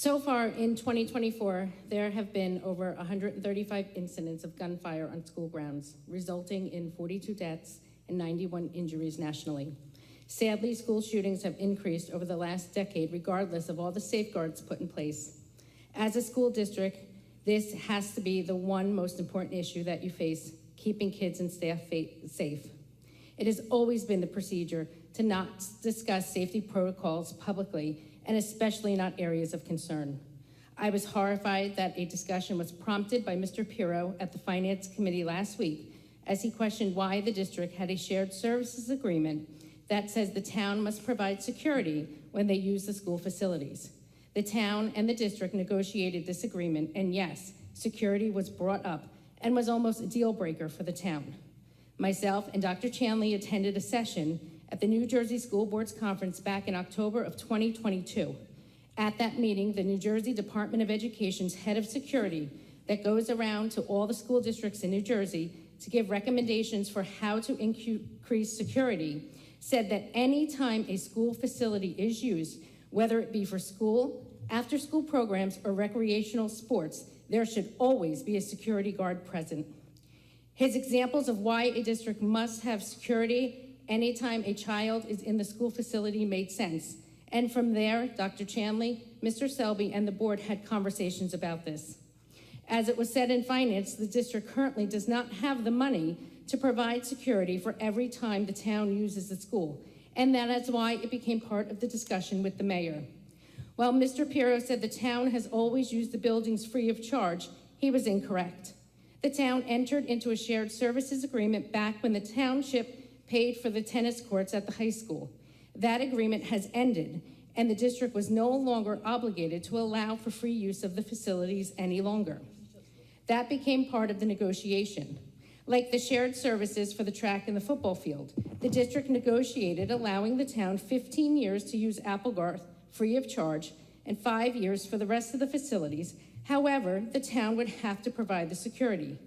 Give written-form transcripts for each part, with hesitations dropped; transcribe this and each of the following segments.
So far in 2024, there have been over 135 incidents of gunfire on school grounds, resulting in 42 deaths and 91 injuries nationally. Sadly, school shootings have increased over the last decade, regardless of all the safeguards put in place. As a school district, this has to be the one most important issue that you face, keeping kids and staff safe. It has always been the procedure to not discuss safety protocols publicly, and especially not areas of concern. I was horrified that a discussion was prompted by Mr. Piro at the Finance Committee last week as he questioned why the district had a shared services agreement that says the town must provide security when they use the school facilities. The town and the district negotiated this agreement, and yes, security was brought up and was almost a deal breaker for the town. Myself and Dr. Chanley attended a session at the New Jersey School Board's conference back in October of 2022. At that meeting, the New Jersey Department of Education's head of security that goes around to all the school districts in New Jersey to give recommendations for how to increase security said that any time a school facility is used, whether it be for school, after-school programs, or recreational sports, there should always be a security guard present. His examples of why a district must have security anytime a child is in the school facility made sense. And from there, Dr. Chanley, Mr. Selby, and the board had conversations about this. As it was said in finance, the district currently does not have the money to provide security for every time the town uses the school. And that is why it became part of the discussion with the mayor. While Mr. Piro said the town has always used the buildings free of charge, he was incorrect. The town entered into a shared services agreement back when the township paid for the tennis courts at the high school. That agreement has ended, and the district was no longer obligated to allow for free use of the facilities any longer. That became part of the negotiation. Like the shared services for the track and the football field, the district negotiated allowing the town 15 years to use Applegarth free of charge and 5 years for the rest of the facilities. However, the town would have to provide the security.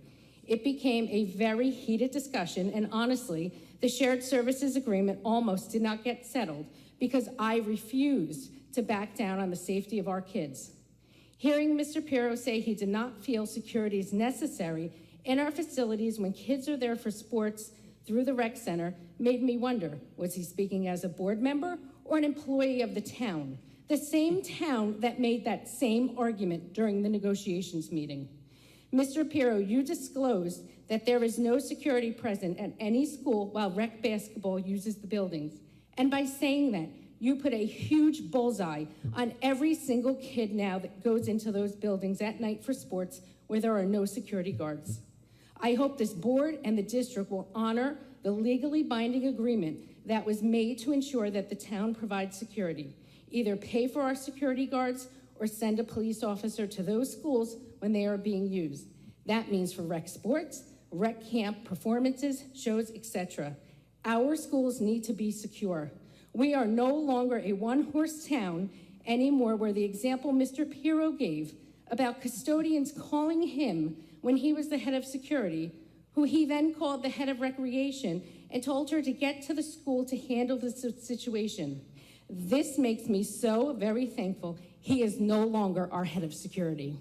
It became a very heated discussion, and honestly, the shared services agreement almost did not get settled because I refused to back down on the safety of our kids. Hearing Mr. Piro say he did not feel security is necessary in our facilities when kids are there for sports through the rec center made me wonder, was he speaking as a board member or an employee of the town? The same town that made that same argument during the negotiations meeting. Mr. Piro, you disclosed that there is no security present at any school while rec basketball uses the buildings. And by saying that, you put a huge bullseye on every single kid now that goes into those buildings at night for sports where there are no security guards. I hope this board and the district will honor the legally binding agreement that was made to ensure that the town provides security. Either pay for our security guards or send a police officer to those schools when they are being used. That means for rec sports, rec camp performances, shows, etc. Our schools need to be secure. We are no longer a one-horse town anymore, where the example Mr. Piro gave about custodians calling him when he was the head of security, who he then called the head of recreation and told her to get to the school to handle the situation. This makes me so very thankful he is no longer our head of security.